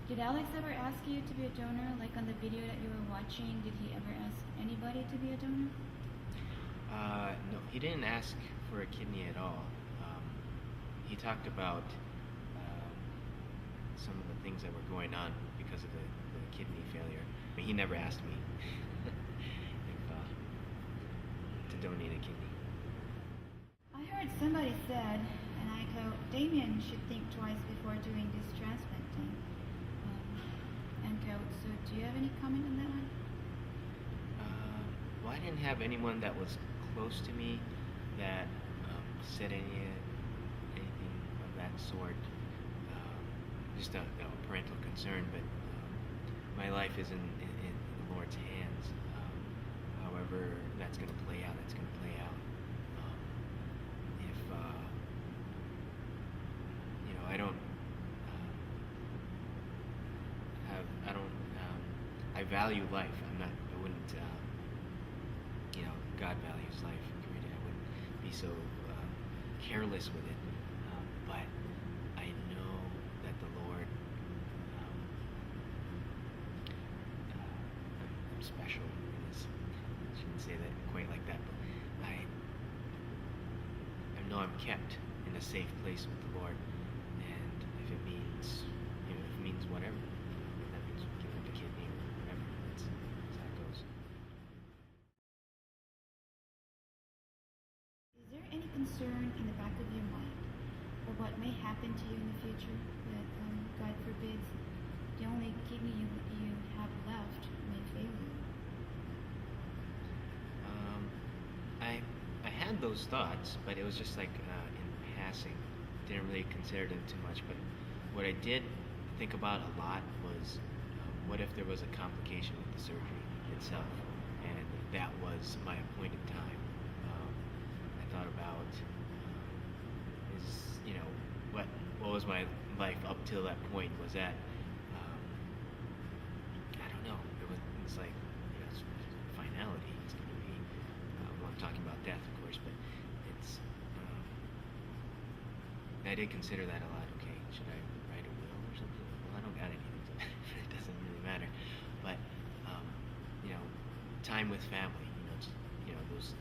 Did Alex ever ask you to be a donor? Like on the video that you were watching, did he ever ask anybody to be a donor? No, he didn't ask for a kidney at all. He talked about some of the things that were going on because of the kidney failure. But he never asked me if, to donate a kidney. I heard somebody said, and I quote, Damien should think twice before doing this transplanting. End quote. So do you have any comment on that one? Well, I didn't have anyone that was close to me that said anything of that sort. Just a parental concern, but my life is in the Lord's hands. However that's going to play out, that's going to play out. If I don't I value life. I wouldn't. God values life. I wouldn't be so careless with it. But I know that the Lord. I'm special in this. I shouldn't say that quite like that, but I know I'm kept in a safe place with the Lord, and if it means, if it means whatever, if that means giving the kidney or whatever, that's how it goes. Is there any concern in the back of your mind for what may happen to you in the future that, God forbids, the only kidney you have left may fail you? I had those thoughts, but it was just like in passing. Didn't really consider them too much. But what I did think about a lot was what if there was a complication with the surgery itself, and that was my appointed time. I thought about what was my life up till that point? Was that I don't know. It's like it's finality. It's going to be. I'm talking about death, of course, but it's. I did consider that a lot. Okay, should I write a will or something? Well, I don't got anything, so it doesn't really matter. But time with family. Those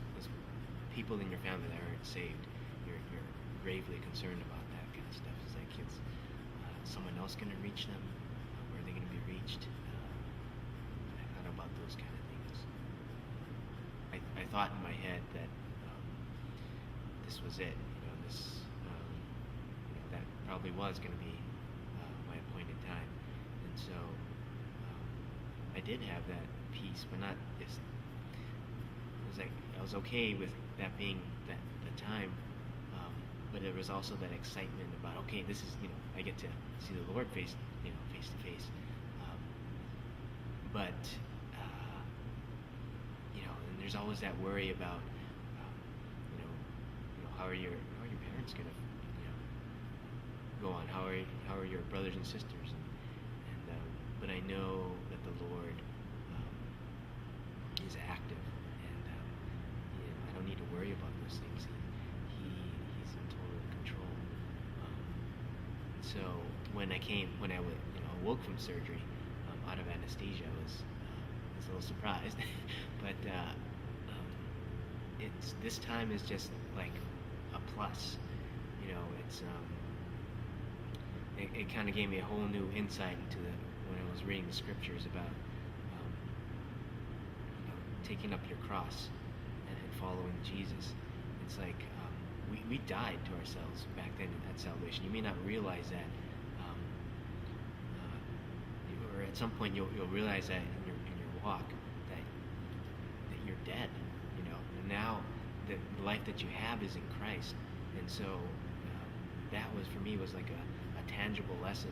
people in your family that aren't saved. You're gravely concerned about that kind of stuff. It's like, someone else going to reach them? Where are they going to be reached? I thought about those kind of things. I thought in my head that this was it. That probably was going to be my appointed time, and so I did have that peace, but not this. It was like I was okay with that being the time, but there was also that excitement about, okay, this is I get to see the Lord face to face, but and there's always that worry about how are your parents gonna go on, how are your brothers and sisters, and but I know that the Lord is active, and I don't need to worry about those things. He's in total control. So when I awoke from surgery out of anesthesia, I was a little surprised, but it's this time is just like a plus. It's it kind of gave me a whole new insight into when I was reading the scriptures about taking up your cross and following Jesus. It's like we died to ourselves back then at salvation. You may not realize that, or at some point you'll realize that in your walk that you're dead. And now the life that you have is in Christ, and so that was for me was like a tangible lesson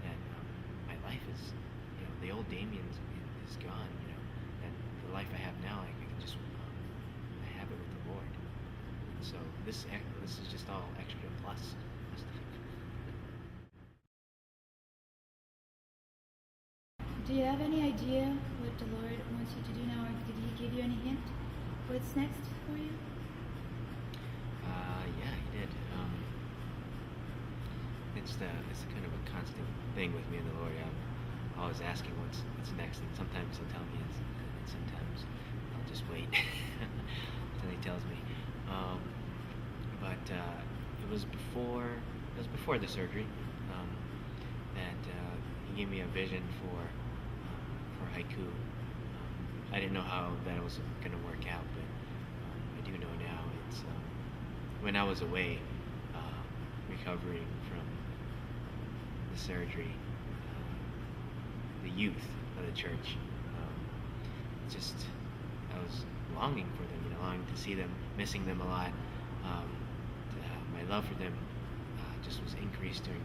that my life is, the old Damien is gone. And the life I have now, I can just I have it with the Lord. And so this is just all extra plus. Do you have any idea what the Lord wants you to do now, or did He give you any hint? What's next for you? Yeah, He did. it's kind of a constant thing with me and the Lord. I'm always asking what's next, and sometimes He'll tell me, and sometimes I'll just wait until He tells me. But it was before the surgery that He gave me a vision for haiku. I didn't know how that was going to work out, but I do know now. It's when I was away, recovering from the surgery, the youth of the church, just I was longing for them, longing to see them, missing them a lot. My love for them just was increased during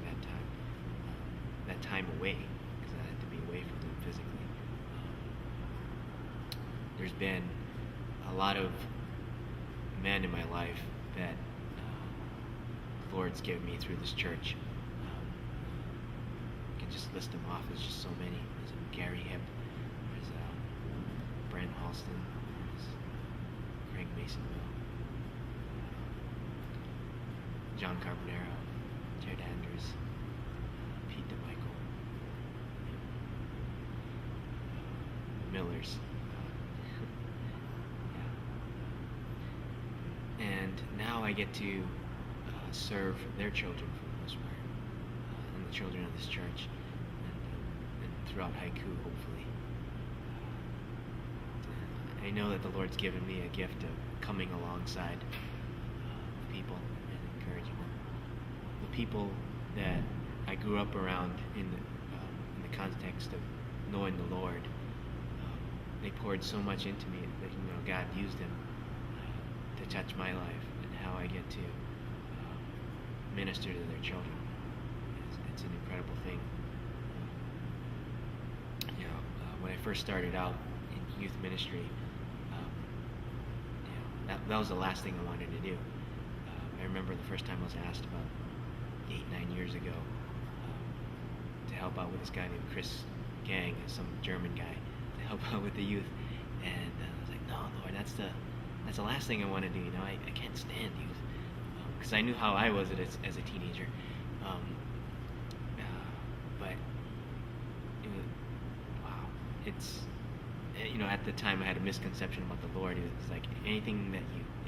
that time away, because I had to be away from them physically. There's been a lot of men in my life that the Lord's given me through this church. I can just list them off. There's just so many. There's Gary Hip. There's Brent Halston. There's Craig Masonville. John Carbonaro. Jared Andrews. Pete DeMichael. Millers. And now I get to serve their children for the most part, and the children of this church, and throughout haiku, hopefully. I know that the Lord's given me a gift of coming alongside people and encouraging them. The people that I grew up around in the context of knowing the Lord, they poured so much into me that God used them to touch my life, and how I get to minister to their children. It's an incredible thing. When I first started out in youth ministry, that was the last thing I wanted to do. I remember the first time I was asked about 8-9 years ago to help out with this guy named Chris Gang, some German guy, to help out with the youth, and I was like, no, Lord, that's the last thing I want to do. I can't stand youth, because I knew how I was as a teenager. But wow, it's at the time I had a misconception about the Lord. It was like the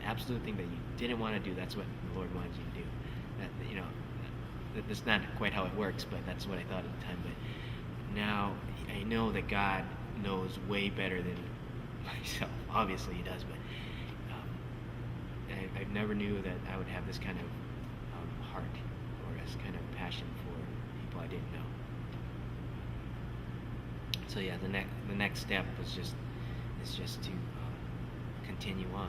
absolute thing that you didn't want to do, that's what the Lord wanted you to do. That's not quite how it works, but that's what I thought at the time. But now I know that God knows way better than myself. Obviously He does, but I never knew that I would have this kind of heart, or this kind of passion for people I didn't know. So yeah, the next step is just to continue on.